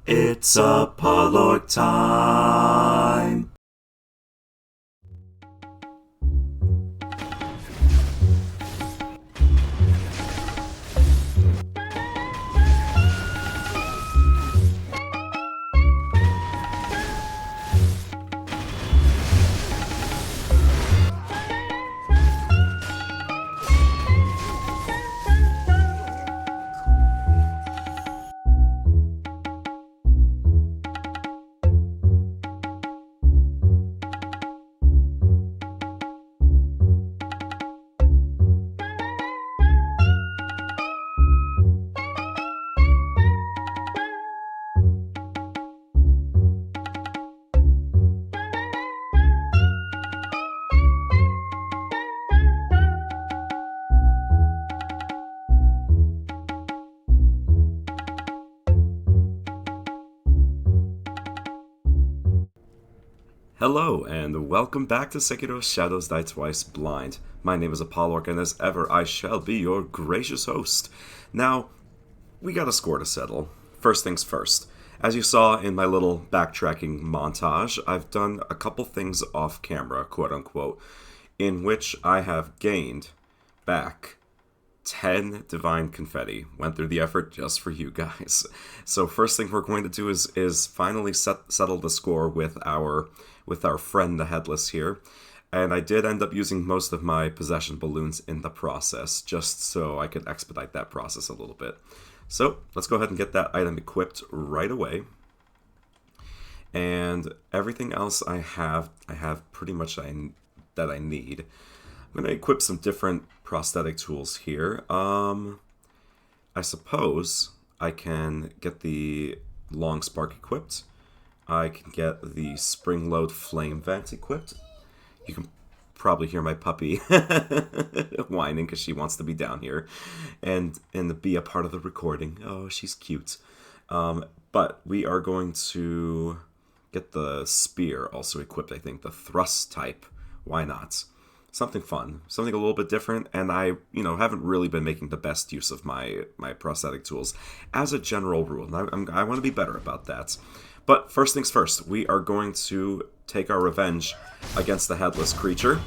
It's Apollorc time! Hello, and welcome back to Sekiro Shadows Die Twice Blind. My name is Apollorc, and as ever, I shall be your gracious host. Now, we got a score to settle. First things first. As you saw in my little backtracking montage, I've done a couple things off camera, quote-unquote, in which I have gained back 10 divine confetti. Went through the effort just for you guys. So first thing we're going to do is finally settle the score with our friend the Headless here. And I did end up using most of my possession balloons in the process, just so I could expedite that process a little bit. So let's go ahead and get that item equipped right away. And everything else I have pretty much that I need. I'm going to equip some different prosthetic tools here. I suppose I can get the long spark equipped. I can get the spring load flame vent equipped. You can probably hear my puppy whining because she wants to be down here and be a part of the recording. Oh, she's cute. But we are going to get the spear also equipped, I think. The thrust type. Why not? Something fun, something a little bit different, and I, haven't really been making the best use of my prosthetic tools as a general rule, and I want to be better about that. But first things first, we are going to take our revenge against the headless creature,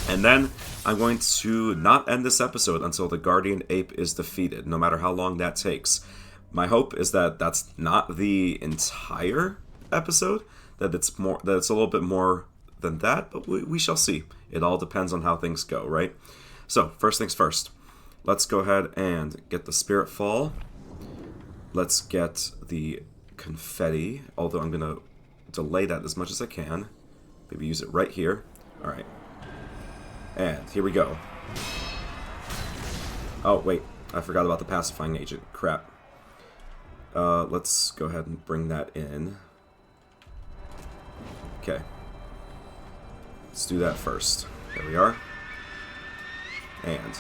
and then I'm going to not end this episode until the guardian ape is defeated, no matter how long that takes. My hope is that that's not the entire episode, that it's a little bit more than that, but we shall see. It all depends on how things go, right? So, first things first. Let's go ahead and get the Spirit Fall. Let's get the confetti, although I'm going to delay that as much as I can. Maybe use it right here. Alright. And here we go. Oh, wait. I forgot about the pacifying agent. Crap. Let's go ahead and bring that in. Okay. Let's do that first. There we are. And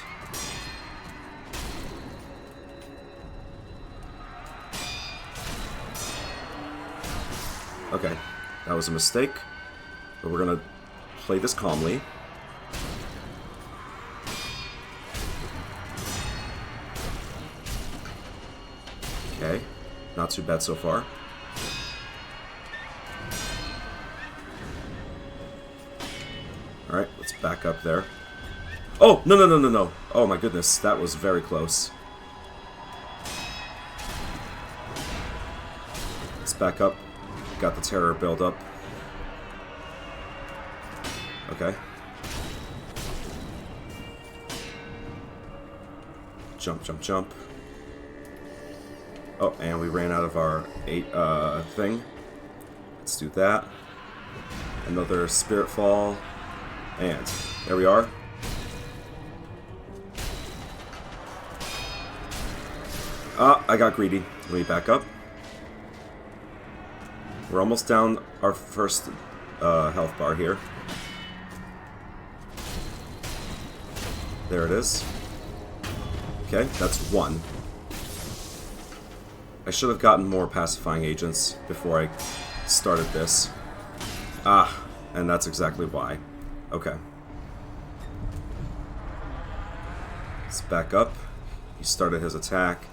okay, that was a mistake, but we're gonna play this calmly. Okay, not too bad so far. Alright, let's back up there. Oh, no. Oh my goodness, that was very close. Let's back up. Got the terror build up. Okay. Jump. Oh, and we ran out of our thing. Let's do that. Another Spirit Fall. And there we are. I got greedy. Let me back up. We're almost down our first health bar here. There it is. Okay, that's one. I should have gotten more pacifying agents before I started this. And that's exactly why. Okay. Let's back up. He started his attack.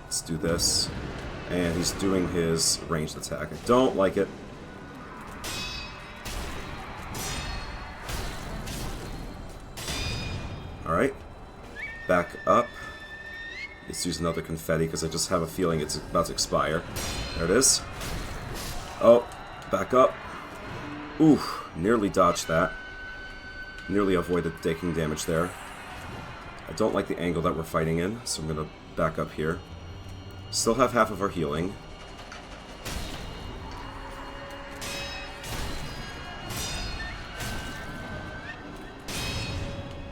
Let's do this. And he's doing his ranged attack. I don't like it. Alright. Back up. Let's use another confetti because I just have a feeling it's about to expire. There it is. Oh, back up. Ooh, nearly dodged that. Nearly avoided taking damage there. I don't like the angle that we're fighting in, so I'm going to back up here. Still have half of our healing.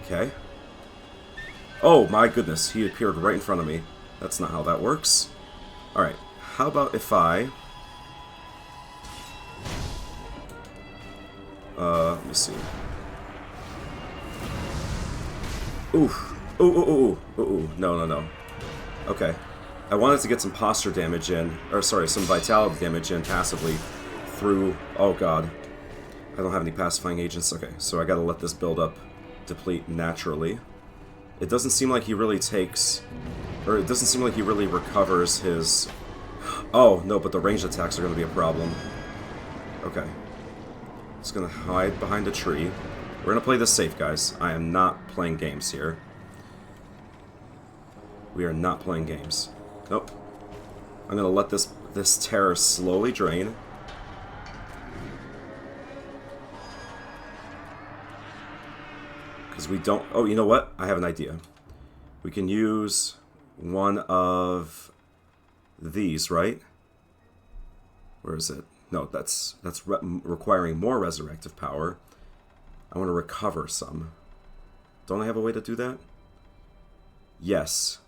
Okay. Oh my goodness, he appeared right in front of me. That's not how that works. Alright, how about if I... let me see. Oof. Ooh, ooh, ooh, ooh, ooh. No. Okay. I wanted to get some posture damage in, or sorry, some vitality damage in passively through... Oh god. I don't have any pacifying agents. Okay, so I gotta let this build up deplete naturally. It doesn't seem like he really takes... Or it doesn't seem like he really recovers his... Oh, no, but the ranged attacks are gonna be a problem. Okay. Just gonna hide behind a tree. We're gonna play this safe, guys. I am not playing games here. We are not playing games. Nope. I'm gonna let this terror slowly drain. Because we don't... Oh, you know what? I have an idea. We can use one of these, right? Where is it? No, that's requiring more resurrective power. I want to recover some. Don't I have a way to do that? Yes.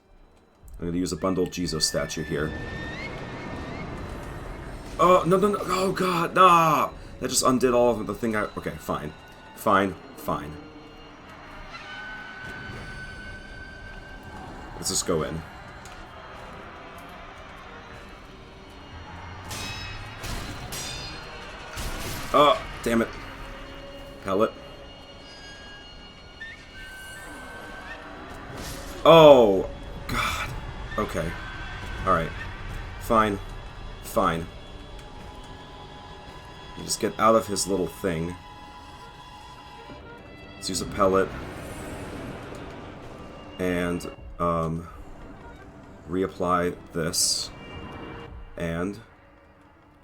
I'm going to use a bundled Jesus statue here. Oh, no. Oh, God. No. That just undid all of the thing I... Okay, fine. Fine. Let's just go in. Oh, damn it. Pellet. Oh, God. Okay. Alright. Fine. You just get out of his little thing. Let's use a pellet. And, reapply this. And...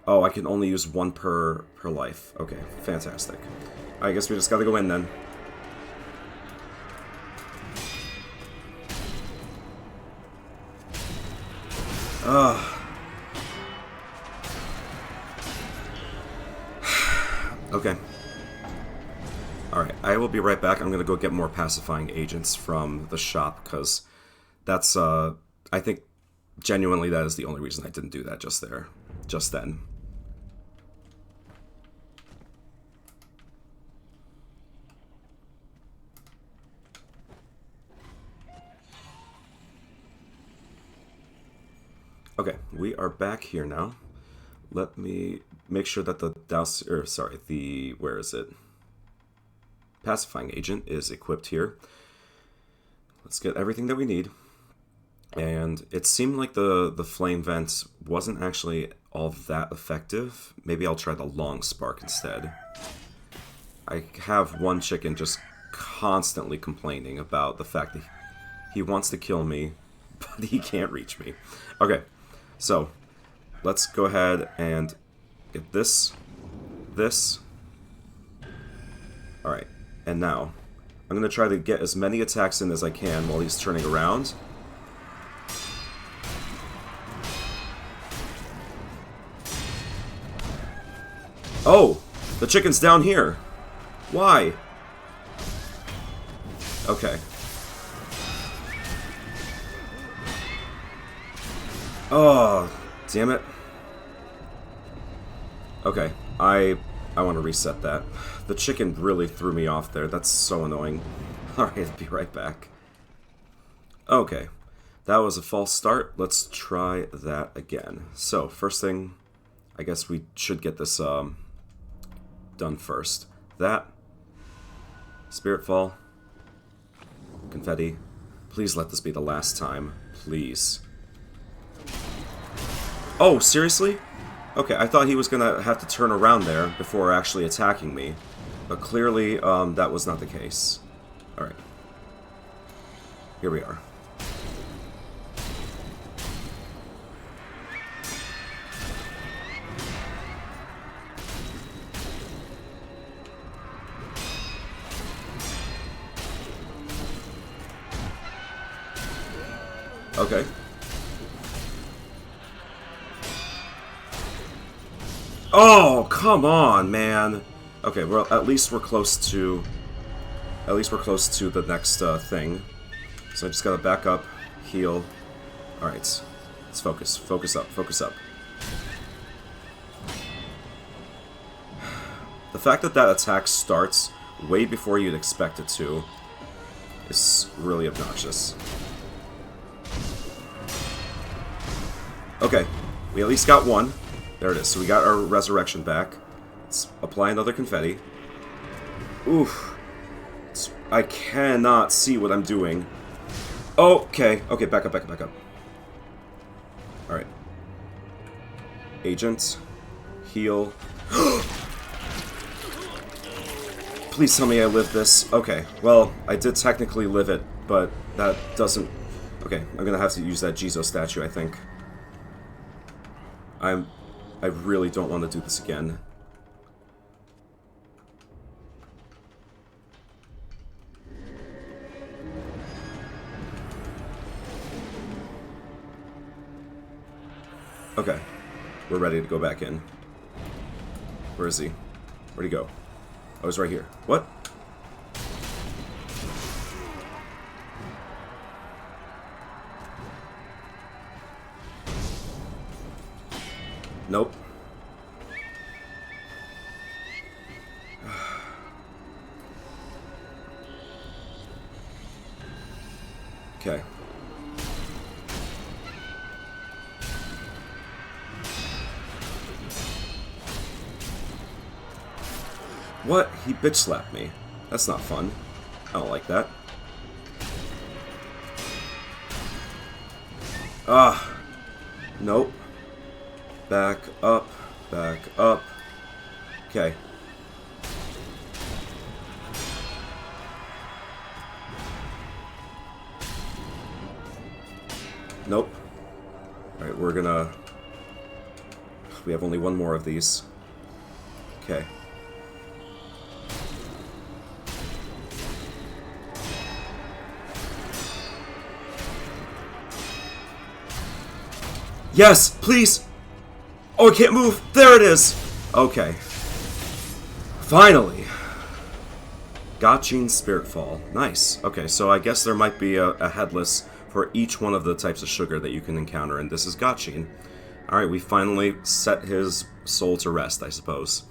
Oh, I can only use one per life. Okay, fantastic. I guess we just gotta go in then. Okay. Alright, I will be right back. I'm gonna go get more pacifying agents from the shop, because that's, I think, genuinely that is the only reason I didn't do that just then. Okay, we are back here now. Let me make sure that where is it? Pacifying agent is equipped here. Let's get everything that we need. And it seemed like the flame vent wasn't actually all that effective. Maybe I'll try the long spark instead. I have one chicken just constantly complaining about the fact that he wants to kill me, but he can't reach me. Okay, so let's go ahead and get this. Alright, and now I'm going to try to get as many attacks in as I can while he's turning around. Oh! The chicken's down here! Why? Okay. Oh, damn it. Okay, I want to reset that. The chicken really threw me off there. That's so annoying. Alright, I'll be right back. Okay, that was a false start. Let's try that again. So, first thing, I guess we should get this done first. That. Spirit Fall. Confetti. Please let this be the last time. Please. Oh, seriously? Okay, I thought he was gonna have to turn around there before actually attacking me. But clearly, that was not the case. Alright. Here we are. Okay. Oh, come on, man. Okay, well, at least we're close to... At least we're close to the next thing. So I just gotta back up, heal. Alright. Let's focus. Focus up. Focus up. The fact that that attack starts way before you'd expect it to is really obnoxious. Okay. We at least got one. There it is. So we got our resurrection back. Let's apply another confetti. Oof. I cannot see what I'm doing. Okay. Okay, back up, back up, back up. Alright. Agent. Heal. Please tell me I lived this. Okay. Well, I did technically live it, but that doesn't... Okay, I'm gonna have to use that Jizo statue, I think. I really don't want to do this again. Okay. We're ready to go back in. Where is he? Where'd he go? Oh, he's right here. What? Nope. Okay. What? He bitch slapped me. That's not fun. I don't like that. Ah. Nope. Back up. Back up. Okay. Nope. Alright, we're gonna... We have only one more of these. Okay. Yes! Please! Oh, I can't move! There it is! Okay. Finally! Gotchin's Spirit Fall. Nice. Okay, so I guess there might be a headless for each one of the types of sugar that you can encounter, and this is Gotchin. Alright, we finally set his soul to rest, I suppose.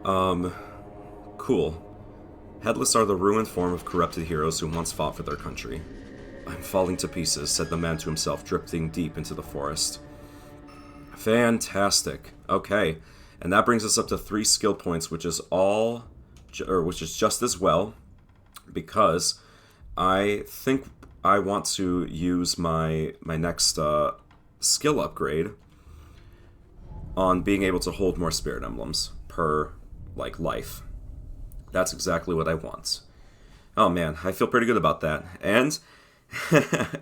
Cool. Headless are the ruined form of corrupted heroes who once fought for their country. I'm falling to pieces, said the man to himself, drifting deep into the forest. Fantastic. Okay, and that brings us up to 3 skill points, which is just as well, because I think I want to use my next skill upgrade on being able to hold more spirit emblems per life. That's exactly what I want. Oh man, I feel pretty good about that. And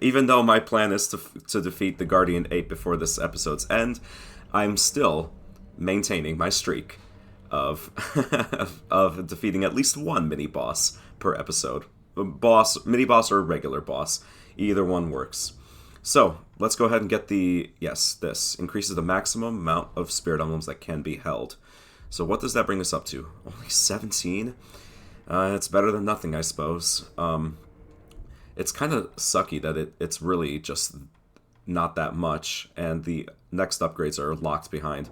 even though my plan is to defeat the Guardian Ape before this episode's end, I'm still maintaining my streak of of defeating at least one mini-boss per episode. Mini-boss or regular boss. Either one works. So, let's go ahead and get the... Yes, this. Increases the maximum amount of spirit emblems that can be held. So what does that bring us up to? Only 17? It's better than nothing, I suppose. It's kind of sucky that it's really just not that much, and the next upgrades are locked behind,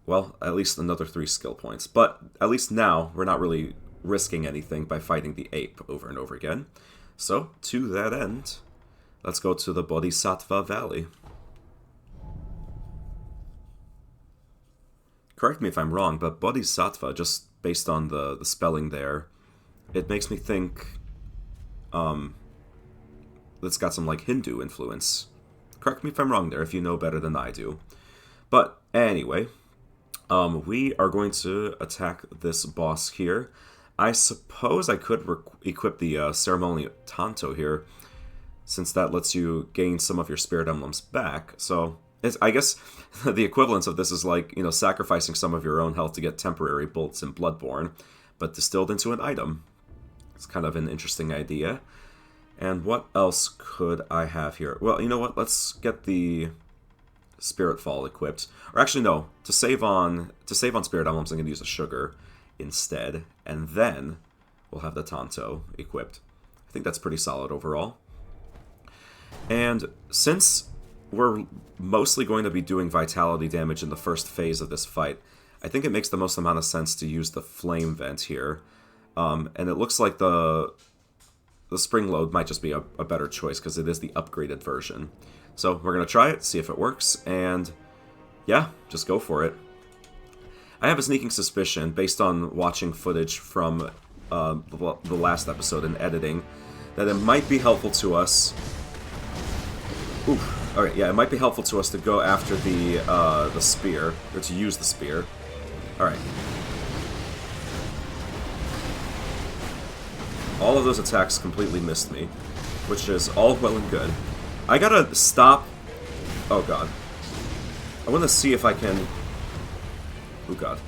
well, at least another 3 skill points. But at least now, we're not really risking anything by fighting the ape over and over again. So, to that end, let's go to the Bodhisattva Valley. Correct me if I'm wrong, but Bodhisattva, just based on the spelling there, it makes me think... it's got some, Hindu influence. correct me if I'm wrong there, if you know better than I do. But anyway, we are going to attack this boss here. I suppose I could equip the Ceremonial Tanto here, since that lets you gain some of your spirit emblems back. So I guess the equivalence of this is like, sacrificing some of your own health to get temporary bolts in Bloodborne, but distilled into an item. It's kind of an interesting idea. And what else could I have here? Well, you know what? Let's get the Spirit Fall equipped. Or actually, no. To save on Spirit Emblems, I'm going to use a Sugar instead. And then we'll have the Tanto equipped. I think that's pretty solid overall. And since we're mostly going to be doing vitality damage in the first phase of this fight, I think it makes the most amount of sense to use the Flame Vent here. And it looks like the Spring Load might just be a better choice because it is the upgraded version. So we're going to try it, see if it works, and yeah, just go for it. I have a sneaking suspicion, based on watching footage from the last episode and editing, that it might be helpful to us... Oof. Alright, yeah, it might be helpful to us to go after the spear, or to use the spear. Alright. All of those attacks completely missed me, which is all well and good. I gotta stop... Oh god. I want to see if I can... Oh god.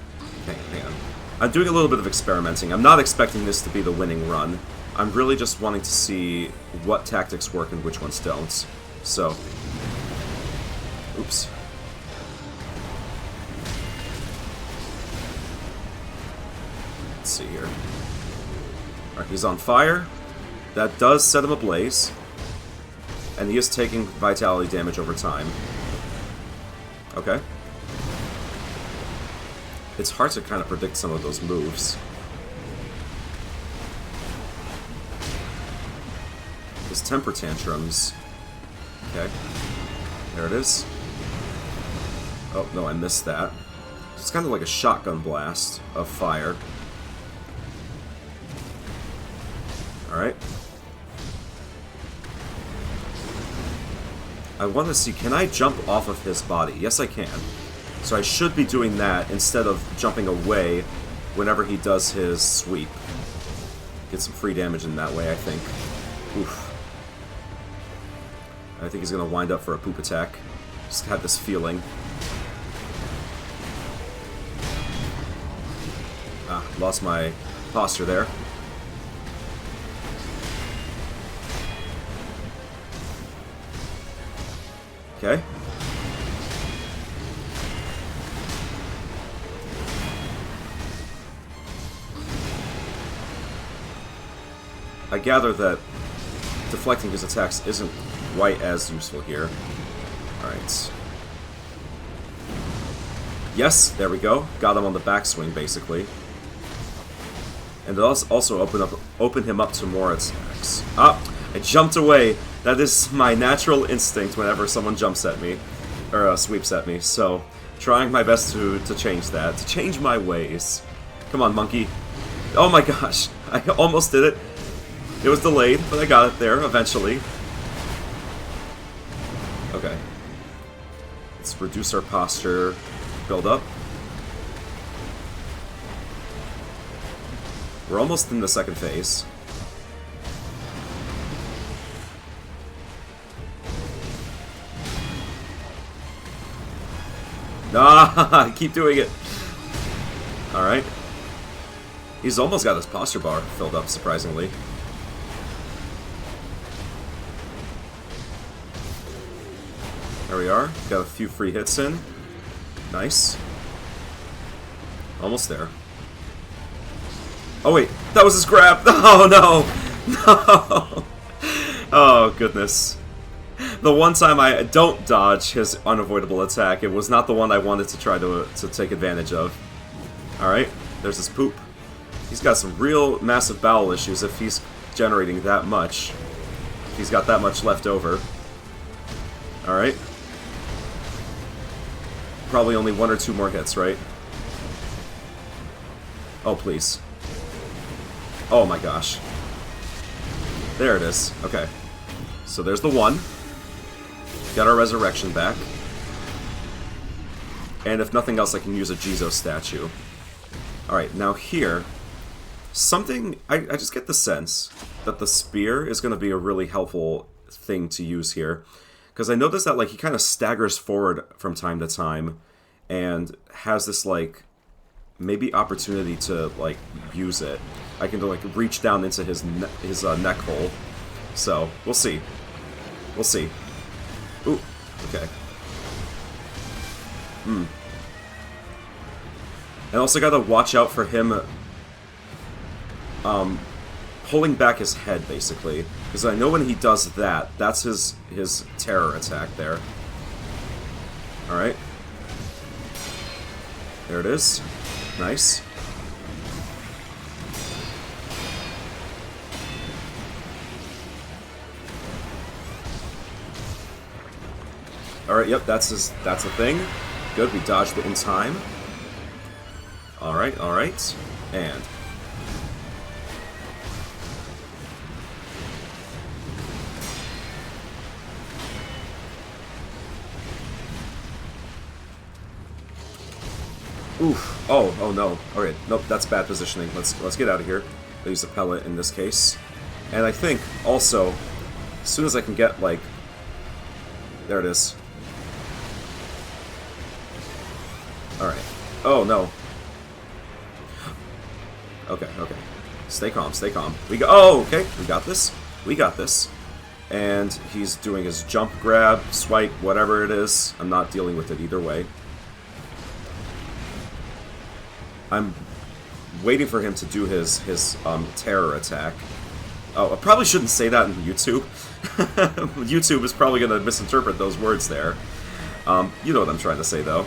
Hang on. I'm doing a little bit of experimenting. I'm not expecting this to be the winning run. I'm really just wanting to see what tactics work and which ones don't. So... Oops. Let's see here. Alright, he's on fire. That does set him ablaze. And he is taking vitality damage over time. Okay. It's hard to kind of predict some of those moves. His temper tantrums. Okay. There it is. Oh, no, I missed that. It's kind of like a shotgun blast of fire. Alright. I want to see, can I jump off of his body? Yes, I can. So I should be doing that instead of jumping away whenever he does his sweep. Get some free damage in that way, I think. Oof. I think he's going to wind up for a poop attack. Just had this feeling. Ah, lost my posture there. Okay. I gather that deflecting his attacks isn't quite as useful here. Alright. Yes, there we go. Got him on the backswing, basically. And it also open him up to more attacks. Ah! I jumped away! That is my natural instinct whenever someone jumps at me. Or sweeps at me, so... Trying my best to change that. To change my ways. Come on, monkey. Oh my gosh! I almost did it. It was delayed, but I got it there, eventually. Okay. Let's reduce our posture. Build up. We're almost in the second phase. Ah, keep doing it. Alright. He's almost got his posture bar filled up, surprisingly. There we are. Got a few free hits in. Nice. Almost there. Oh wait, that was his grab! Oh no! No! Oh goodness. The one time I don't dodge his unavoidable attack, it was not the one I wanted to try to take advantage of. Alright, there's his poop. He's got some real massive bowel issues if he's generating that much. If he's got that much left over. Alright. Probably only 1 or 2 more hits, right? Oh, please. Oh my gosh. There it is. Okay. So there's the 1. Get our resurrection back. And if nothing else, I can use a Jizo statue. Alright, now here, something... I just get the sense that the spear is going to be a really helpful thing to use here. Because I noticed that, like, he kind of staggers forward from time to time and has this, like, maybe opportunity to, like, use it. I can, like, reach down into his neck hole. So, we'll see. We'll see. Ooh, okay. And also gotta watch out for him pulling back his head, basically. Because I know when he does that, that's his terror attack there. Alright. There it is. Nice. Alright, yep, that's a thing. Good, we dodged it in time. Alright, alright. And... oof. Oh no. Okay, nope, that's bad positioning. Let's get out of here. I'll use a pellet in this case. And I think, also, as soon as I can get, like... there it is. Alright. Oh, no. Okay, okay. Stay calm, stay calm. Oh, okay. We got this. We got this. And he's doing his jump, grab, swipe, whatever it is. I'm not dealing with it either way. I'm waiting for him to do his terror attack. Oh, I probably shouldn't say that in YouTube. YouTube is probably going to misinterpret those words there. You know what I'm trying to say, though.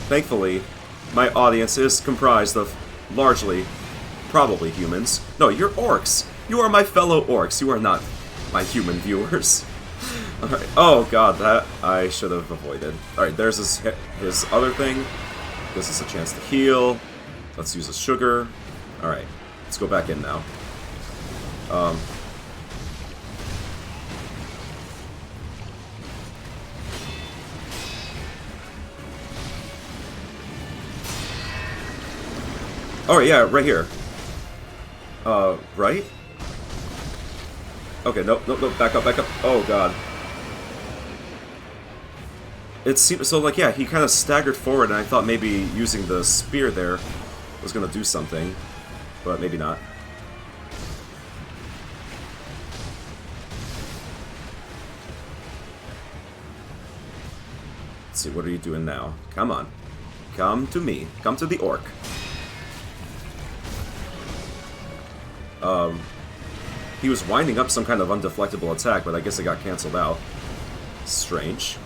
Thankfully, my audience is comprised of largely, probably humans. No, you're orcs. You are my fellow orcs. You are not my human viewers. Alright. Oh god, that I should have avoided. Alright, there's his other thing. Gives us a chance to heal. Let's use a sugar. Alright, let's go back in now. Oh, yeah, right here. Right? Okay, nope, back up. Oh, god. It seemed, so, like, yeah, he kind of staggered forward, and I thought maybe using the spear there was gonna do something, but maybe not. Let's see, what are you doing now? Come on. Come to me. Come to the orc. He was winding up some kind of undeflectable attack, but I guess it got cancelled out. Strange.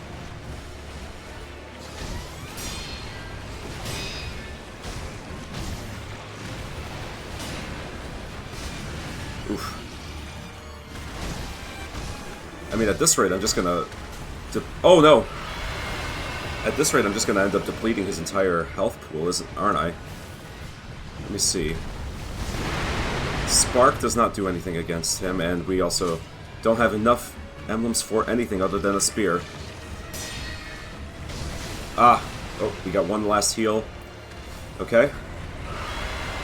Oof. I mean, at this rate, I'm just gonna... oh, no! At this rate, I'm just gonna end up depleting his entire health pool, aren't I? Let me see. Spark does not do anything against him, and we also don't have enough emblems for anything other than a spear. Ah! Oh, we got one last heal. Okay.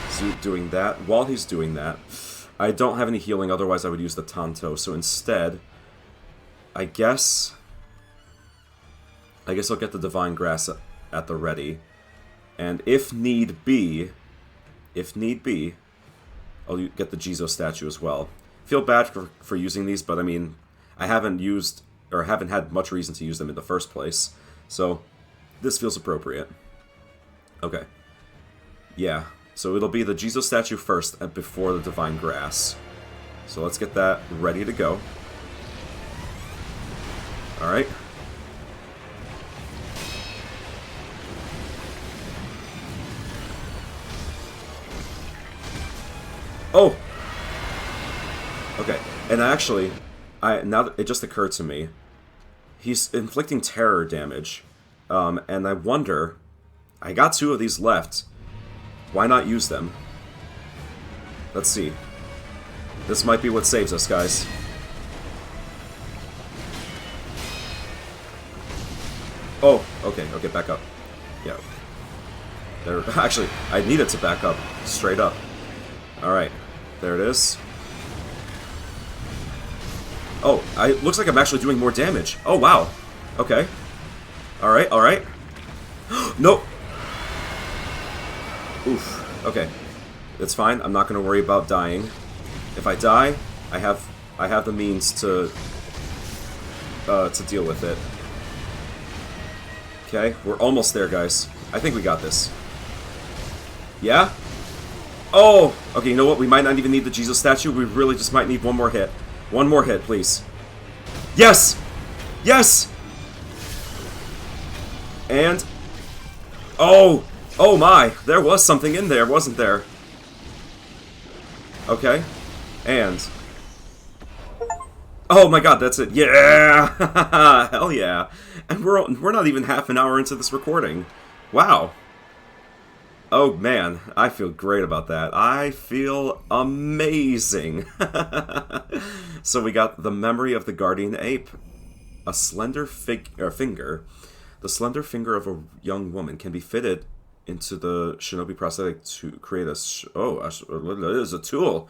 So doing that. While he's doing that, I don't have any healing, otherwise I would use the Tanto. So instead, I guess I'll get the Divine Grass at the ready. And if need be, I'll get the Jizo statue as well. Feel bad for using these, but I mean, I haven't used, or haven't had much reason to use them in the first place. So, this feels appropriate. Okay. Yeah, so it'll be the Jizo statue first before the Divine Grass. So let's get that ready to go. Alright. Oh! Okay, and actually, now that it just occurred to me, he's inflicting terror damage, and I wonder, I got 2 of these left, why not use them? Let's see. This might be what saves us, guys. Oh, okay, okay, back up. Yeah. There. Actually, I needed to back up. Straight up. Alright. There it is. Oh, looks like I'm actually doing more damage. Oh, wow. Okay. Alright, alright. Nope. Oof. Okay. It's fine. I'm not going to worry about dying. If I die, I have the means to deal with it. Okay, we're almost there, guys. I think we got this. Yeah? Oh! Okay, you know what? We might not even need the Jesus statue. We really just might need one more hit. One more hit, please. Yes! Yes! And... Oh! Oh my! There was something in there, wasn't there? Okay. And... Oh my god, that's it. Yeah! Hell yeah. And we're not even half an hour into this recording. Wow. Oh man, I feel great about that. I feel amazing. So we got the memory of the guardian ape. A slender finger. The slender finger of a young woman can be fitted into the shinobi prosthetic to create a... it is a tool.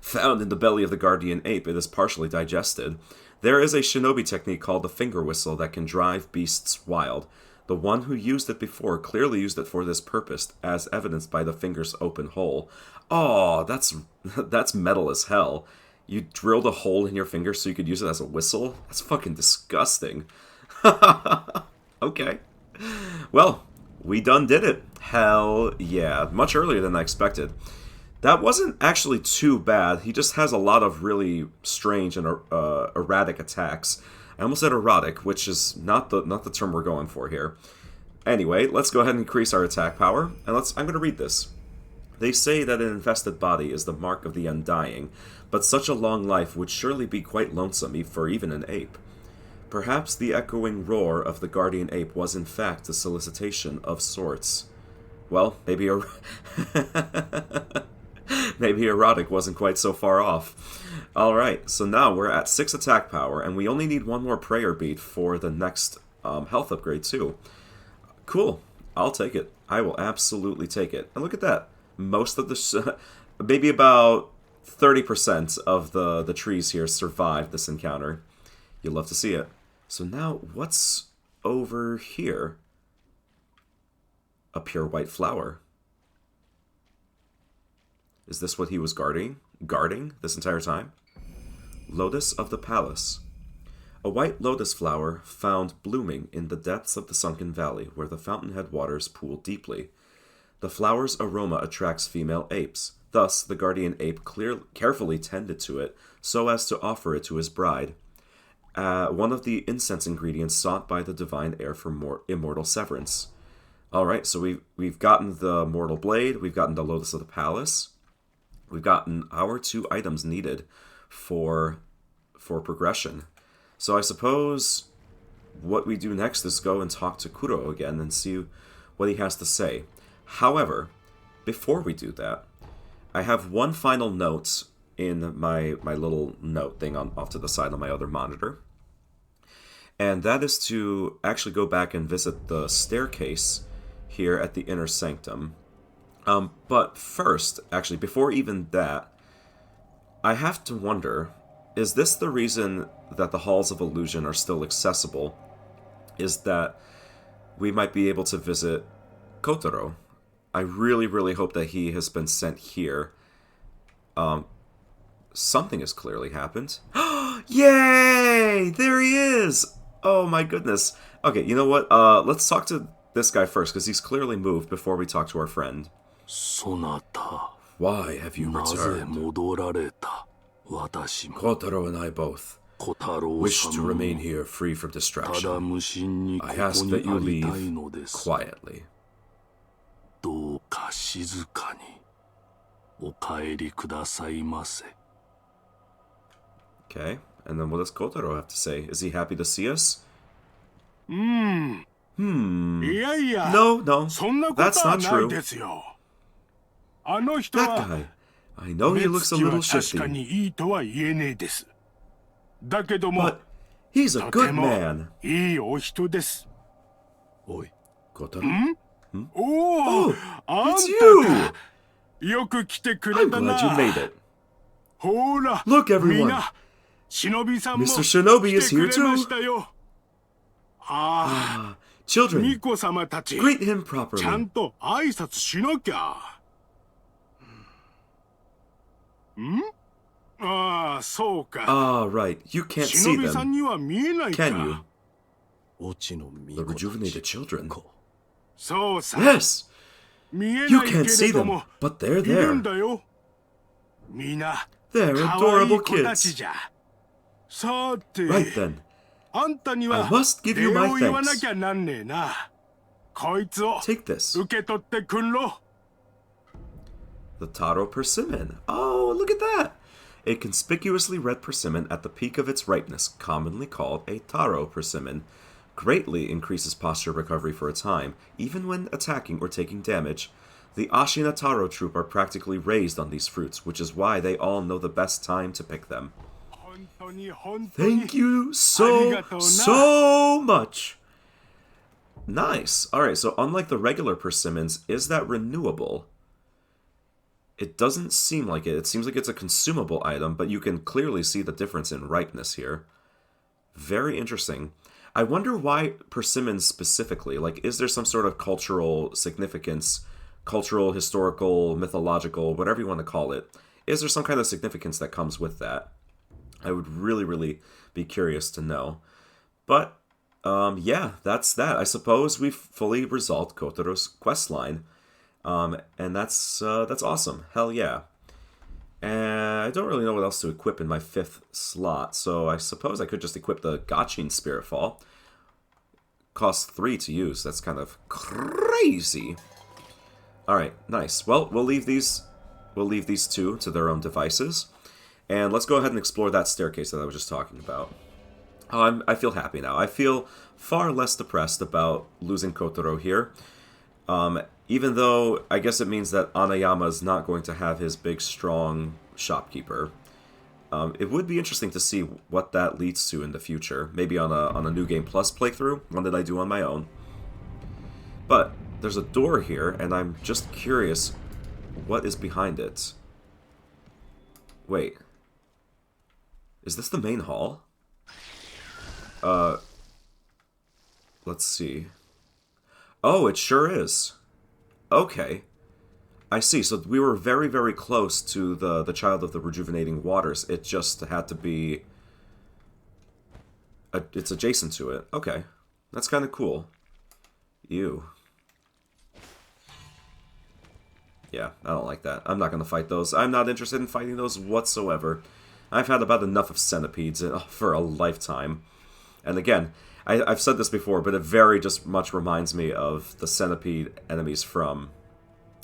Found in the belly of the guardian ape, it is partially digested. There is a shinobi technique called the finger whistle that can drive beasts wild. The one who used it before clearly used it for this purpose, as evidenced by the finger's open hole. Oh, that's metal as hell. You drilled a hole in your finger so you could use it as a whistle? That's fucking disgusting. Okay. Well, we done did it. Hell yeah. Much earlier than I expected. That wasn't actually too bad. He just has a lot of really strange and erratic attacks. I almost said erotic, which is not the term we're going for here. Anyway, let's go ahead and increase our attack power, and I'm going to read this. They say that an infested body is the mark of the undying, but such a long life would surely be quite lonesome for even an ape. Perhaps the echoing roar of the guardian ape was in fact a solicitation of sorts. Well, maybe maybe erotic wasn't quite so far off. Alright, so now we're at 6 attack power, and we only need one more prayer bead for the next health upgrade too. Cool. I'll take it. I will absolutely take it. And look at that. Most of the... maybe about 30% of the trees here survived this encounter. You'll love to see it. So now, what's over here? A pure white flower. Is this what he was guarding this entire time? Lotus of the Palace. A white lotus flower found blooming in the depths of the sunken valley where the fountainhead waters pool deeply. The flower's aroma attracts female apes. Thus, the guardian ape carefully tended to it so as to offer it to his bride. One of the incense ingredients sought by the Divine Heir for immortal severance. Alright, so we've gotten the Mortal Blade, we've gotten the Lotus of the Palace. We've gotten our 2 items needed for progression. So I suppose what we do next is go and talk to Kuro again and see what he has to say. However, before we do that, I have one final note in my little note thing off to the side on my other monitor. And that is to actually go back and visit the staircase here at the Inner Sanctum. But first, actually, before even that, I have to wonder, is this the reason that the Halls of Illusion are still accessible? Is that we might be able to visit Kotaro? I really, really hope that he has been sent here. Something has clearly happened. Yay! There he is! Oh my goodness. Okay, you know what? Let's talk to this guy first, because he's clearly moved before we talk to our friend. Why have you returned? Kotaro and I both wish to remain here free from distraction. I ask that you leave quietly. Okay, and then what does Kotaro have to say? Is he happy to see us? No, that's not true. That guy. I know he looks a little shifty. But He's a good man. いいお人です。おい。Kotaro? おお、 Oh, あん it's たか。 you! よく来てくれ I'm た glad you な。 made it. ほら、 Look, everyone. みんな、忍びさんも Mr. Shinobi 来 is てく here れま too. したよ。ああ、 Children, 巫女様たち、 greet him ちゃ properly. んと挨拶しなきゃ。ん？ああ、そうか。 Ah, right. You can't see 忍びさん them, には見えないか。 can you? オチの巫 The 女たち rejuvenated children. そうさ。 Yes! 見え You ない can't け see れど them, も、 but they're いるん there. だよ。みんな、 They're かわい adorable い子たち kids. じゃ。さて、 Right then. あんたに I は must give 礼 you my を言わな thanks. きゃなんねえな。こいつを Take this. 受け取ってくんろ。 The Taro persimmon. Oh, look at that! A conspicuously red persimmon at the peak of its ripeness, commonly called a Taro persimmon, greatly increases posture recovery for a time, even when attacking or taking damage. The Ashina Taro troop are practically raised on these fruits, which is why they all know the best time to pick them. 本当に本当に。 Thank you so much! Nice. Alright, so unlike the regular persimmons, is that renewable? It doesn't seem like it. It seems like it's a consumable item, but you can clearly see the difference in ripeness here. Very interesting. I wonder why persimmons specifically. Like, is there some sort of cultural significance, cultural, historical, mythological, whatever you want to call it? Is there some kind of significance that comes with that? I would really, really be curious to know. But, yeah, that's that. I suppose we've fully resolved Kotaro's questline. And that's awesome. Hell yeah. And I don't really know what else to equip in my 5th slot, so I suppose I could just equip the Gachin Spiritfall. Costs 3 to use. That's kind of crazy. Alright, nice. Well, we'll leave these two to their own devices. And let's go ahead and explore that staircase that I was just talking about. Oh, I feel happy now. I feel far less depressed about losing Kotaro here. Even though I guess it means that Anayama's not going to have his big, strong shopkeeper. It would be interesting to see what that leads to in the future. Maybe on a New Game Plus playthrough, one that I do on my own. But there's a door here, and I'm just curious what is behind it. Wait. Is this the main hall? Let's see. Oh, it sure is. Okay. I see. So we were very, very close to the Child of the Rejuvenating Waters. It just had to be... it's adjacent to it. Okay. That's kind of cool. Ew. Yeah, I don't like that. I'm not going to fight those. I'm not interested in fighting those whatsoever. I've had about enough of centipedes for a lifetime. And again, I've said this before, but it very just much reminds me of the centipede enemies from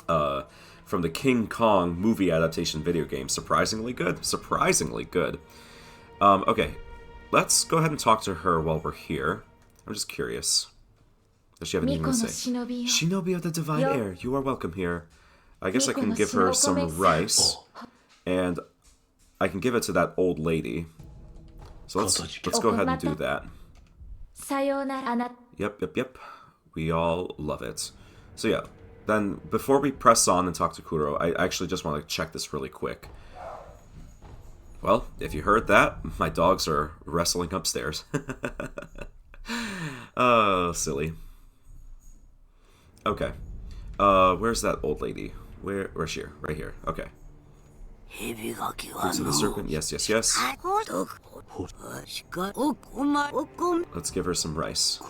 the King Kong movie adaptation video game. Surprisingly good. Surprisingly good. Okay, let's go ahead and talk to her while we're here. I'm just curious. Does she have anything to say? Shinobi of the Divine Heir, you are welcome here. I guess I can give her some rice, and I can give it to that old lady. So let's go ahead and do that. Yep. We all love it. So yeah, then before we press on and talk to Kuro, I actually just want to check this really quick. Well, if you heard that, my dogs are wrestling upstairs. Oh, silly. Okay. Where's that old lady? Where's she? Right here. Okay. Fruits of the serpent. Yes. Let's give her some rice.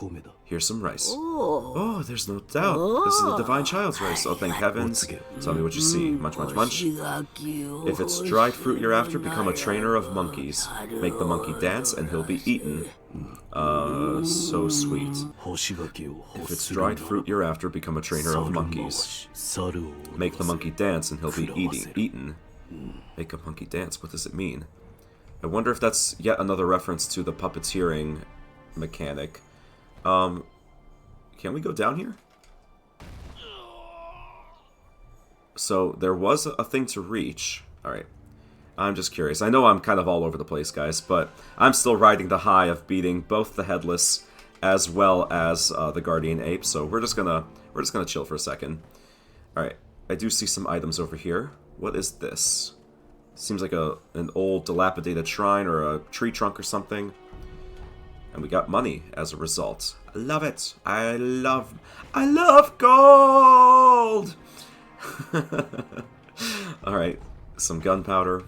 Here's some rice. Oh, there's no doubt. This is the Divine Child's rice. Oh, thank heavens. Tell me what you see. Munch. If it's dried fruit you're after, become a trainer of monkeys. Make the monkey dance and he'll be eaten. So sweet. If it's dried fruit you're after, become a trainer of monkeys. Make the monkey dance and he'll be eaten. Make a monkey dance. What does it mean? I wonder if that's yet another reference to the puppeteering mechanic. Can we go down here? So there was a thing to reach. Alright. I'm just curious. I know I'm kind of all over the place, guys, but I'm still riding the high of beating both the Headless as well as the Guardian Ape, so we're just gonna chill for a second. Alright, I do see some items over here. What is this? Seems like an old dilapidated shrine or a tree trunk or something. And we got money as a result. I love it. I love gold! Alright, some gunpowder.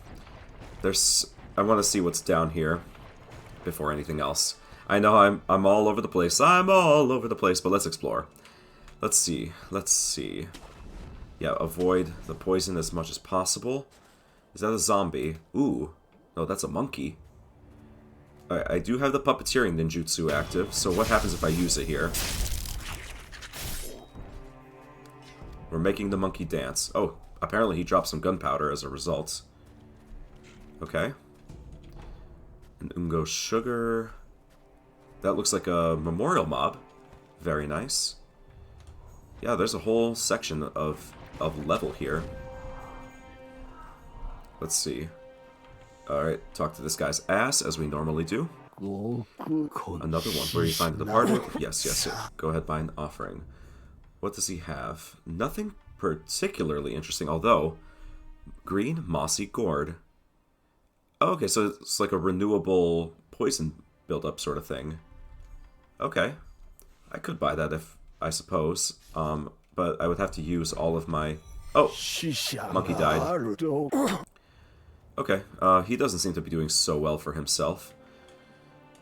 I want to see what's down here before anything else. I know I'm all over the place. I'm all over the place, but let's explore. Let's see. Yeah, avoid the poison as much as possible. Is that a zombie? Ooh. No, that's a monkey. Alright, I do have the puppeteering ninjutsu active, so what happens if I use it here? We're making the monkey dance. Oh, apparently he dropped some gunpowder as a result. Okay. An Ungo sugar. That looks like a memorial mob. Very nice. Yeah, there's a whole section of level here. Let's see. Alright, talk to this guy's ass, as we normally do. Another one. Where you find the departed? Yes. Go ahead, buy an offering. What does he have? Nothing particularly interesting, although... Green Mossy Gourd. Oh, okay, so it's like a renewable poison buildup sort of thing. Okay. I could buy that if... I suppose. But I would have to use all of my... Oh! Monkey died. Okay, he doesn't seem to be doing so well for himself.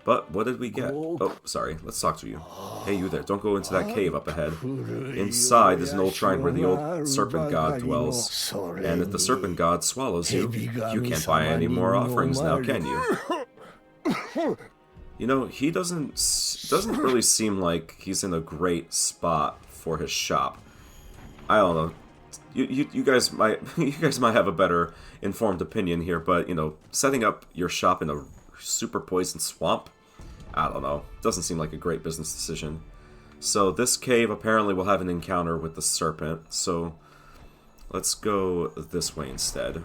But what did we get? Oh, sorry, let's talk to you. Hey, you there, don't go into that cave up ahead. Inside is an old shrine where the old serpent god dwells. And if the serpent god swallows you, you can't buy any more offerings now, can you? You know, he doesn't really seem like he's in a great spot for his shop. I don't know. You guys might have a better informed opinion here, but you know, setting up your shop in a super poisoned swamp, I don't know. Doesn't seem like a great business decision. So this cave apparently will have an encounter with the serpent. So let's go this way instead.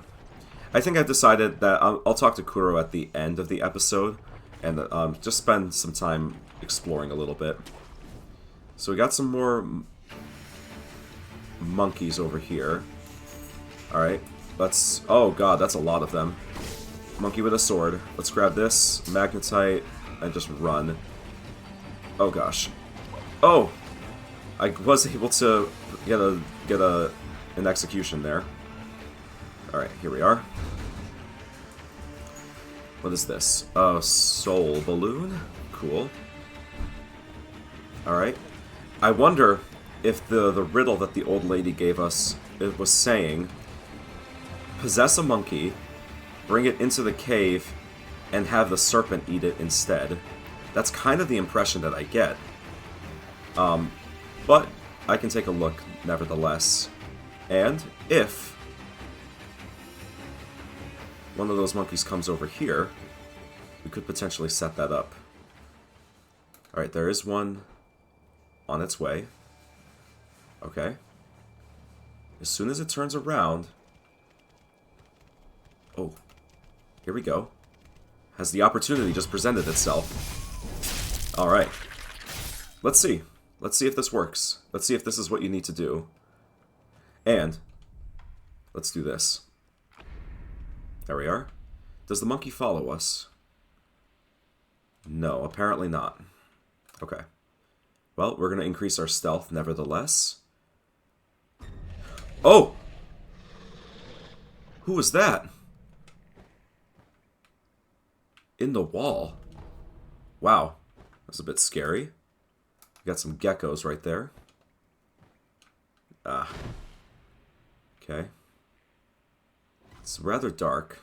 I think I've decided that I'll talk to Kuro at the end of the episode and just spend some time exploring a little bit. So we got some more monkeys over here. Alright, let's... Oh god, that's a lot of them. Monkey with a sword. Let's grab this, magnetite, and just run. Oh gosh. Oh! I was able to get an execution there. Alright, here we are. What is this? A soul balloon? Cool. Alright. I wonder if the riddle that the old lady gave us, it was saying, possess a monkey, bring it into the cave, and have the serpent eat it instead. That's kind of the impression that I get. But I can take a look nevertheless. And if one of those monkeys comes over here, we could potentially set that up. Alright, there is one on its way. Okay. As soon as it turns around... Oh. Here we go. Has the opportunity just presented itself. Alright. Let's see. Let's see if this works. Let's see if this is what you need to do. And... let's do this. There we are. Does the monkey follow us? No, apparently not. Okay. Well, we're going to increase our stealth nevertheless. Oh! Who was that? In the wall. Wow. That's a bit scary. Got some geckos right there. Ah. Okay. It's rather dark.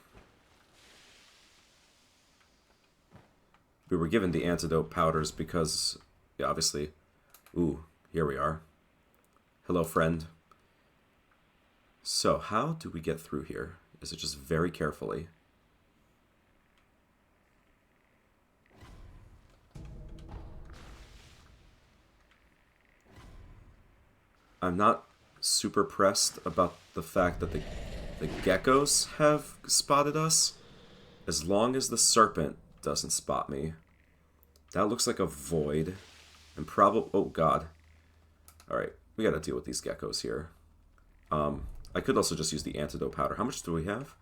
We were given the antidote powders because, yeah, obviously... Ooh, here we are. Hello, friend. So, how do we get through here? Is it just very carefully? I'm not super pressed about the fact that the The geckos have spotted us. As long as the serpent doesn't spot me. That looks like a void. And probably... Oh, God. Alright, we gotta deal with these geckos here. I could also just use the antidote powder. How much do we have?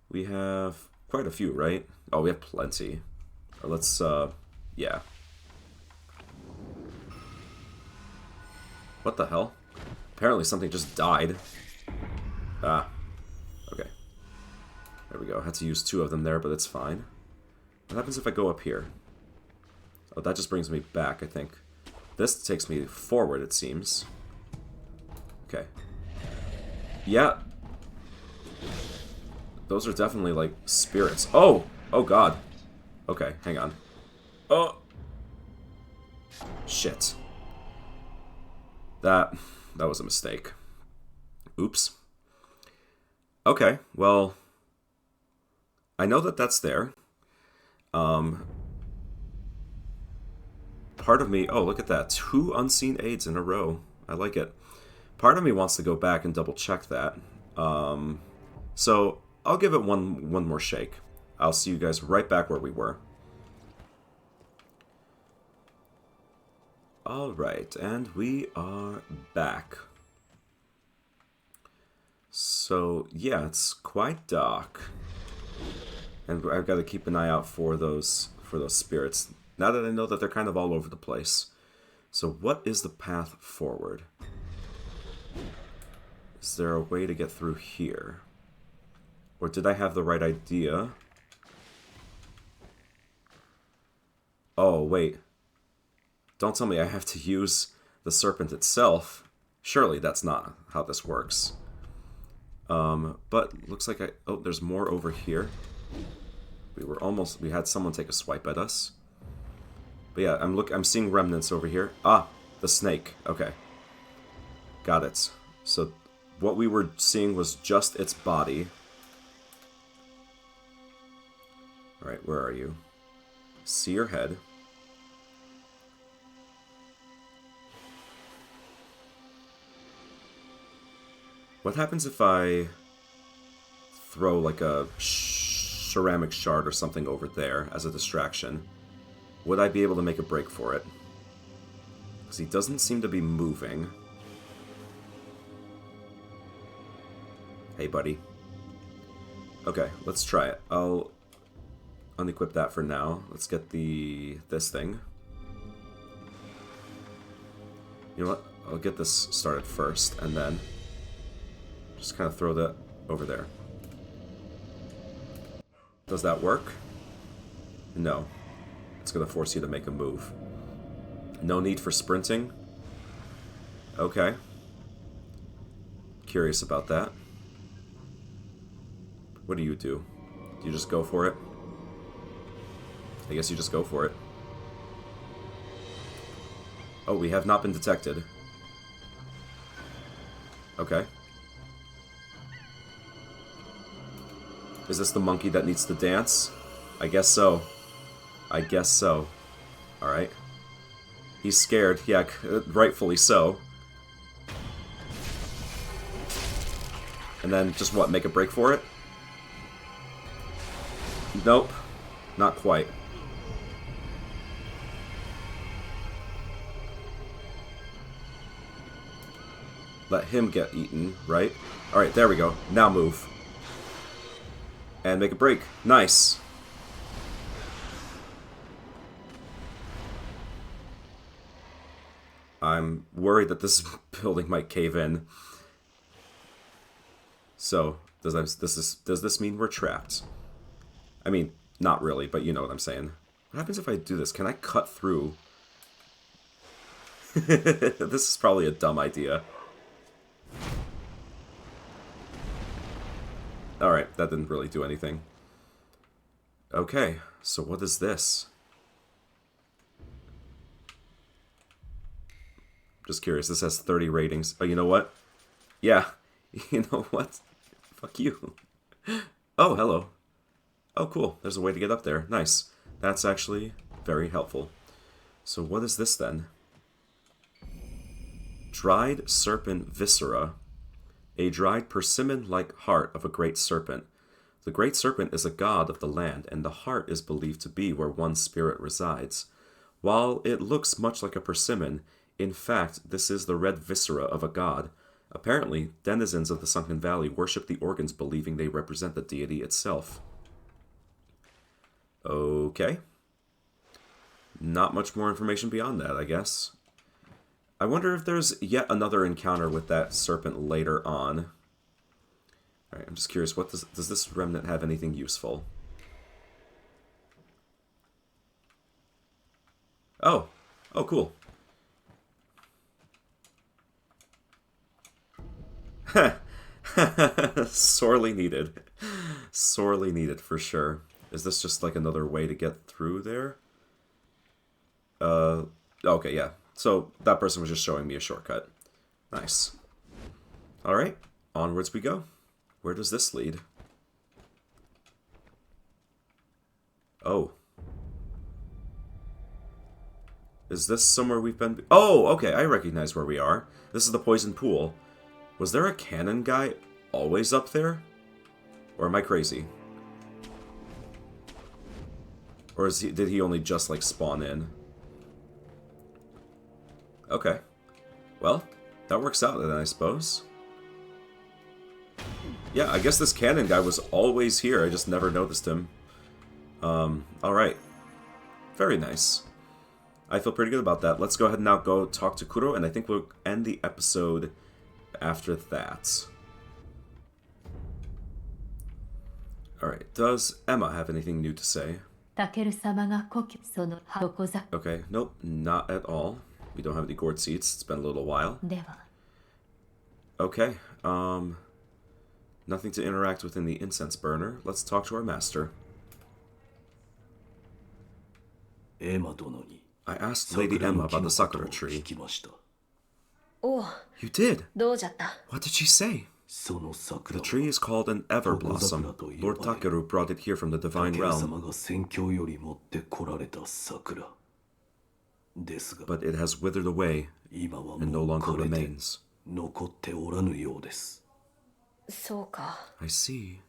We have quite a few, right? Oh, we have plenty. Let's, yeah. What the hell? Apparently something just died. Ah. Okay. There we go. Had to use 2 of them there, but it's fine. What happens if I go up here? Oh, that just brings me back, I think. This takes me forward, it seems. Okay. Yeah. Those are definitely, like, spirits. Oh! Oh, God. Okay, hang on. Oh! Shit. That was a mistake. Oops. Okay, well... I know that that's there. Part of me... Oh, look at that. 2 unseen aids in a row. I like it. Part of me wants to go back and double check that. So, I'll give it one more shake. I'll see you guys right back where we were. Alright, and we are back. So, yeah, it's quite dark. And I've got to keep an eye out for those spirits. Now that I know that they're kind of all over the place. So what is the path forward? Is there a way to get through here? Or did I have the right idea? Oh, wait. Don't tell me I have to use the serpent itself. Surely that's not how this works. But looks like oh, there's more over here. We had someone take a swipe at us. But yeah, I'm seeing remnants over here. Ah, the snake. Okay. Got it. So what we were seeing was just its body. Alright, where are you? See your head. What happens if I throw like a ceramic shard or something over there as a distraction? Would I be able to make a break for it? Because he doesn't seem to be moving. Hey, buddy. Okay, let's try it. I'll unequip that for now. Let's get this thing. You know what? I'll get this started first, and then just kind of throw that over there. Does that work? No. It's going to force you to make a move. No need for sprinting? Okay. Curious about that. What do? Do you just go for it? I guess you just go for it. Oh, we have not been detected. Okay. Is this the monkey that needs to dance? I guess so. I guess so. Alright. He's scared. Yeah, rightfully so. And then just what? Make a break for it? Nope. Not quite. Let him get eaten, right? Alright, there we go. Now move. And make a break. Nice. I'm worried that this building might cave in. So, does this mean we're trapped? I mean, not really, but you know what I'm saying. What happens if I do this? Can I cut through? This is probably a dumb idea. Alright, that didn't really do anything. Okay, so what is this? Just curious, this has 30 ratings. Oh, you know what? Yeah, you know what? Fuck you. Oh, hello. Oh, cool. There's a way to get up there. Nice. That's actually very helpful. So what is this then? Dried serpent viscera. A dried persimmon-like heart of a great serpent. The great serpent is a god of the land, and the heart is believed to be where one's spirit resides. While it looks much like a persimmon, in fact, this is the red viscera of a god. Apparently, denizens of the Sunken Valley worship the organs believing they represent the deity itself. Okay. Not much more information beyond that, I guess. I wonder if there's yet another encounter with that serpent later on. Alright, I'm just curious, what does this remnant have anything useful? Oh. Oh, cool. Sorely needed. Sorely needed, for sure. Is this just like another way to get through there? Okay, yeah. So that person was just showing me a shortcut. Nice. Alright, onwards we go. Where does this lead? Oh. Is this somewhere we've been? Oh, okay, I recognize where we are. This is the poison pool. Was there a cannon guy always up there? Or am I crazy? Or did he only just, like, spawn in? Okay. Well, that works out then, I suppose. Yeah, I guess this cannon guy was always here. I just never noticed him. Alright. Very nice. I feel pretty good about that. Let's go ahead and now go talk to Kuro, and I think we'll end the episode after that. Alright, does Emma have anything new to say? Okay, nope, not at all. We don't have any gourd seats. It's been a little while. Okay, nothing to interact with in the incense burner. Let's talk to our master. I asked Lady Emma about the Sakura tree. You did? What did she say? The tree is called an Everblossom. Lord Takeru brought it here from the Divine Realm. But it has withered away and no longer remains. I see.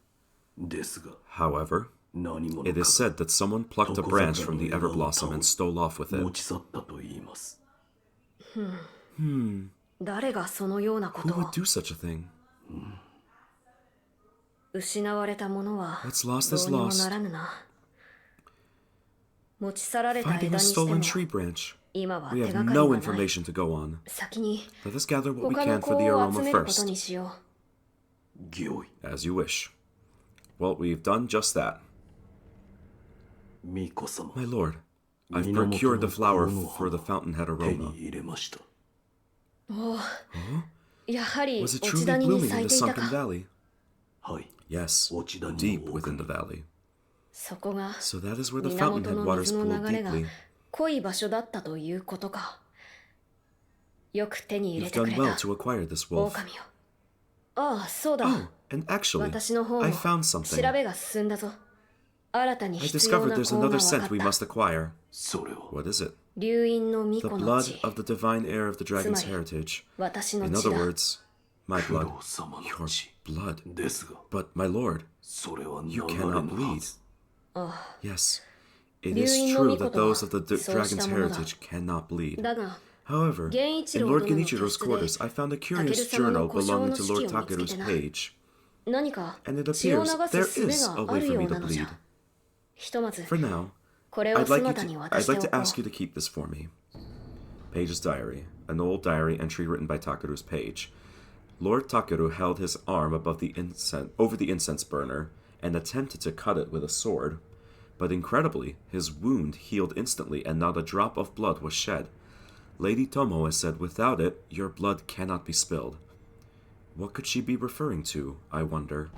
However, it is said that someone plucked a branch from the Everblossom and stole off with it. Who would do such a thing? What's lost is lost. Finding a stolen tree branch. We have no information to go on. Let us gather what we can for the aroma first. As you wish. Well, we've done just that. My lord, I've procured the flower for the fountainhead aroma. Huh? Was it truly blooming in the Sunken Valley? Yes, deep within the valley. So that is where the fountainhead waters pool deeply. You've done well to acquire this wolf. Oh, and actually, I found something. I discovered there's another scent we must acquire. What is it? The blood of the Divine Heir of the Dragon's heritage. In other words, my blood. Your blood. But, my lord, you cannot bleed. Yes, it is true that those of the Dragon's heritage cannot bleed. However, in Lord Genichiro's quarters, I found a curious journal belonging to Lord Takeru's page. And it appears there is a way for me to bleed. For now, I'd like to ask you to keep this for me. Page's diary, an old diary entry written by Takeru's page. Lord Takeru held his arm above over the incense burner and attempted to cut it with a sword. But incredibly, his wound healed instantly and not a drop of blood was shed. Lady Tomo has said without it, your blood cannot be spilled. What could she be referring to, I wonder?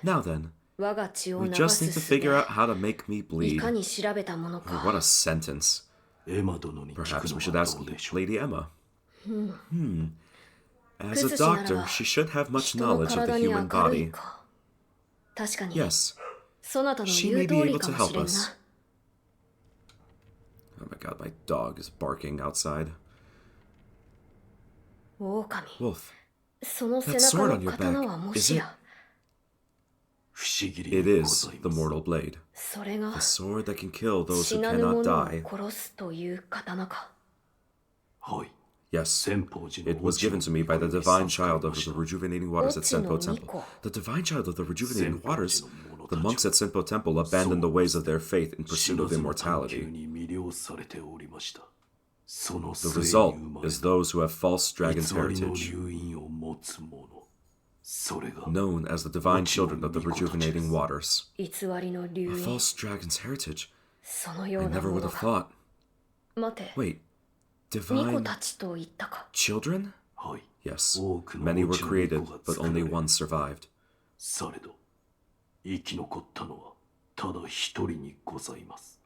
Now then, we just need to figure out how to make me bleed. Oh, what a sentence. Perhaps we should ask Lady Emma. As a doctor, she should have much knowledge of the human body. Yes, she may be able to help us. Oh my god, my dog is barking outside. Wolf, その背 That 中 sword の on your 刀 back, はも is し it? や、不思議 It にご is ざい the ます。 mortal blade. それが The sword that can kill those 死 who なぬ cannot 者を die. 殺すという刀か。はい。 Yes, 先方寺の it was 落ち given の to me by the 御子に divine 授かり child ま of し the た。 rejuvenating waters at Senpo Temple. The divine child of the rejuvenating waters? The monks at Senpo Temple abandoned the ways of their faith in pursuit of 知らずの探求 immortality. に魅了されておりました。その The 末に result 生まれ is た those who have false 偽 dragon's りの heritage, 流因を持つ者。それが known as the divine children of the rejuvenating waters. 偽りの A 流因、 false dragon's heritage? その I ような never も would の have が。 thought. 待て、 Wait, 巫女 divine たちと言ったか。 children? はい Yes, 多くの many 落 were ちの created, 巫女が but 作ら only れ one survived. されど生き残ったのはただ一人にございます。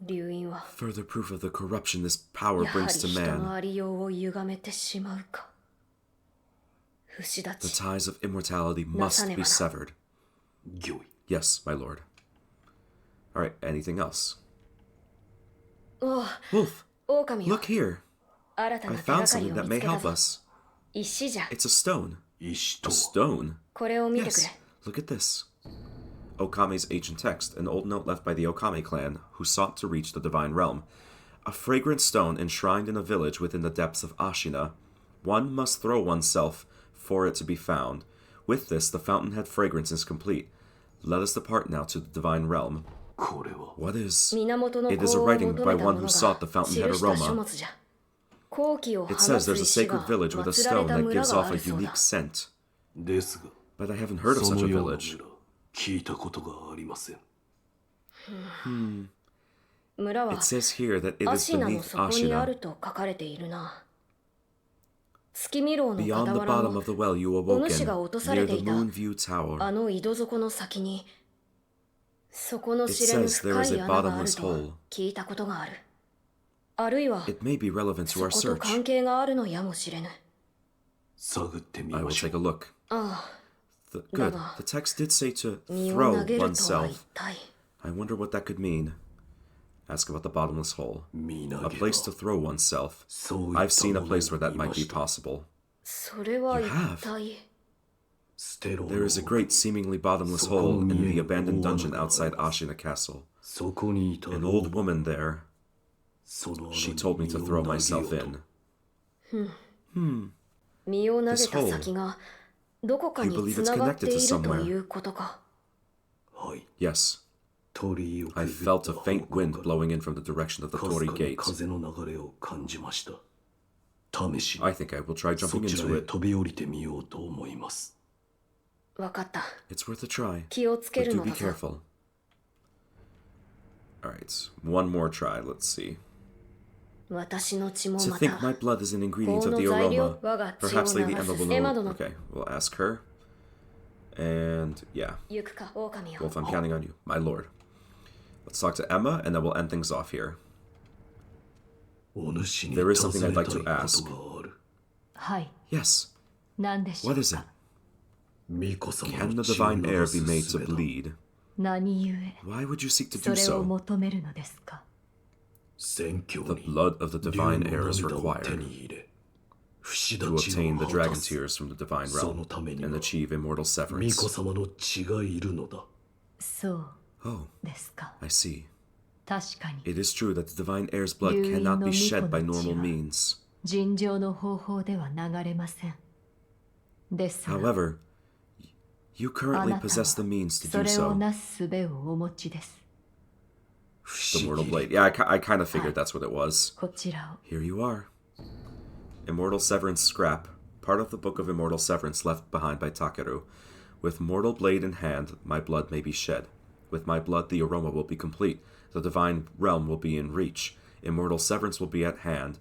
流因は Further proof of the corruption this power やはり brings to 人の man. ありようを歪めてしまうか。不死立 The ち、 ties of immortality must be severed. 御意 Yes, my lord. Alright, anything else? おう、 Wolf, 狼よ、 look here. 新た I な手 found がかり something を that 見 may つけた help ぞ。 us. 石じゃ。 It's a stone. 石と A stone? これを見てくれ。 Yes, look at this. Ōkami's ancient text, an old note left by the Ōkami clan, who sought to reach the divine realm. A fragrant stone enshrined in a village within the depths of Ashina. One must throw oneself for it to be found. With this, the fountainhead fragrance is complete. Let us depart now to the divine realm. これは What is... 源の It is a 功を writing 求 by めた one 者 who が sought the 記 fountainhead した書 aroma. 物じゃ。好気を It 放 says つ there's a 石 sacred が village with a 祀られ stone た that 村 gives があ off a るそう unique だ。 scent. ですが But I haven't heard of そ such の a ような village. 村聞いたことがありません。村は It says here that it ア is シナの beneath 底にあ Ashina. ると書かれているな。月見楼の Beyond the 傍ら bottom の of the well you お主が awoken, 落とされ near て the いた Moonview Tower. あの井戸底の先に、底の It 知れぬ says there 深 is い a 穴がある bottomless と hole. 聞いたことがある。あるいは It may be relevant to そ our こと関 search. 係があるのやもしれぬ。探ってみ I will ましょ take a う。 look. ああ、 Good. Daga. The text did say to 身を throw 投げるとは oneself. 一体。 I wonder what that could mean. Ask about the bottomless hole. みな A げ place to は throw oneself. そういった I've seen a もの place where that を見 might ま be した。 possible. それは You 一 have. 体。ステロー There の is a 奥に great seemingly bottomless hole in the abandoned dungeon outside Ashina Castle. そこにいた An 老 old 婆 woman there, その穴 she に told me 身 to を throw 投げ myself ようと in. 身を投げ This た hole. 先がどこか You に believe つ it's ながってい connected to る somewhere. ということか。はい。 Yes, 鳥居をく I ぐっ felt た a 方 faint 向 wind から blowing in from the direction of the かす Tori かに Gate. 風の流れを感じました。試しに I think I will try そ jumping ちら into へ it. 飛び降りてみようと思います。わかった。 It's worth a try. 気をつけ But る do の be だぞ。 careful. Alright, one more try. Let's see. 私の血も To ま think た。 my blood is an ingredient 法 of の the 材料 aroma. 我が血を Perhaps 流 Lady す Emma エマ will 殿。 know. Okay, we'll ask her. And yeah, 行くか、狼よ。 Wolf, I'm counting on you, my lord. Let's talk to Emma, and then we'll end things off here. お主に There is 尋 something ね I'd た like い to こと ask. がある。はい、 Yes, 何でしょ what う is it? か。巫女様 Can の the 血を divine 流 heir す be made 術 to だ。 bleed? 何故 Why would you seek to そ do れを so? 求めるのですか。宣教 The に blood of the 竜 divine の heir is 涙を手 required に入れ、不死 to 立ち obtain を the 果 dragon たす。 tears from the divine そ realm のために and は achieve immortal 巫女 severance. 様の血がいるのだ。そう Oh, ですか。 I see. 確かに It is true that the divine heir's blood 流因 cannot の be 巫 shed 女 by の血 normal は means. 尋常の方法では流れません。ですが、 However, you あ currently なた possess the は means to そ do れを so. なす術をお持ちです。不 The 思 mortal 議 blade. Yeah, I kind of figured that's what it was. こちらを Here you are. Immortal Severance Scrap, part of the Book of Immortal Severance left behind by Takeru. With mortal blade in hand, my blood may be shed. With my blood, the aroma will be complete. The divine realm will be in reach. Immortal Severance will be at hand.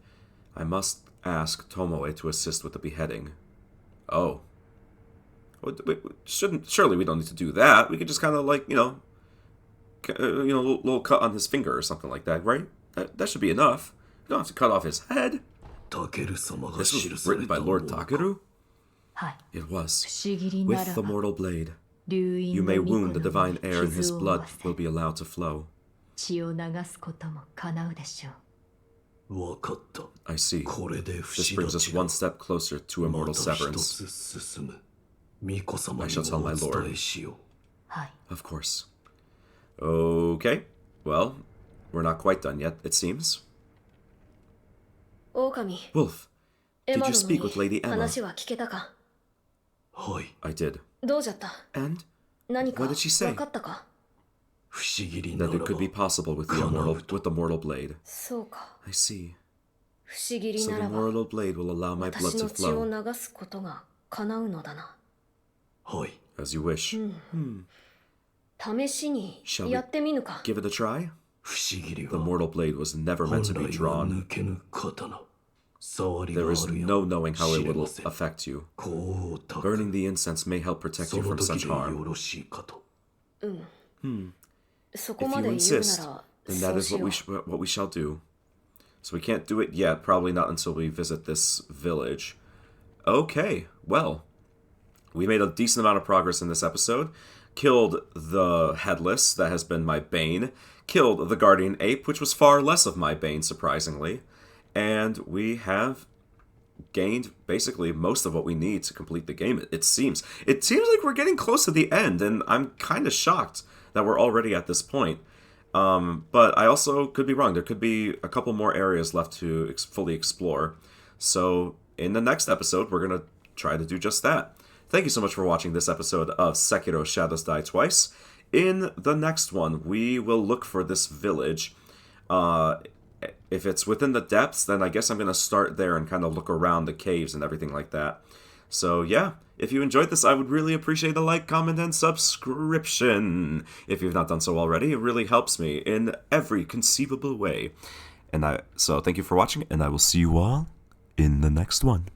I must ask Tomoe to assist with the beheading. Oh. Surely we don't need to do that. We could just kind of like, little cut on his finger or something like that, right? That should be enough. You don't have to cut off his head. タケル様が This 記 was され written た by もの Lord か。 Takeru? はい。 It 不 was. 思議にな With ら the ば mortal blade, 流因 you の may 巫 wound the 女 divine の heir and his 傷を負 blood わせ will be allowed to flow. 血を流すことも叶うでしょう。わかった。 I see. これで不 This 死 brings 立 us ちが one step closer to ま immortal た一 severance. つ進む。巫女様 I に shall tell も my お lord. 伝えしよう。はい。 Of course. Okay. Well, we're not quite done yet, it seems. 狼、 Wolf, エ did マ you 殿 speak with に Lady Emma? 話は聞けたか？はい。 I did. どうじゃった？ And 何か What did she say? 分かったか？不思議にな that ら it ば could be possible with the 叶 immortal うと。 with the mortal blade. そうか。 I see. 不思議 So な the らば mortal blade will allow my blood 私 to の血を flow 流すことが叶うのだな。はい。 as you wish. 試しに Shall we やってみぬか？ Give it a try. 不思議に The は mortal blade was never 本 meant to be 来は drawn. 抜けぬ刀。触りが There あ is るや no も knowing how し it れ will ません。 affect you. こうたく Burning the incense may help protect そ you の from 時 such でよ harm. ろしいかと。そこ If ま you で言うな insist, ら then そ that う is しよう。 what we shall do. So we can't do it yet, probably not until we visit this village. Okay, well, we made a decent amount of progress in this episode. Killed the headless, that has been my bane. Killed the guardian ape, which was far less of my bane, surprisingly. And we have gained basically most of what we need to complete the game, it seems. It seems like we're getting close to the end, and I'm kind of shocked that we're already at this point. But I also could be wrong. There could be a couple more areas left to fully explore. So in the next episode, we're going to try to do just that. Thank you so much for watching this episode of Sekiro Shadows Die Twice. In the next one, we will look for this village. If it's within the depths, then I guess I'm going to start there and kind of look around the caves and everything like that. So yeah, if you enjoyed this, I would really appreciate a like, comment, and subscription. If you've not done so already, it really helps me in every conceivable way. So thank you for watching, and I will see you all in the next one.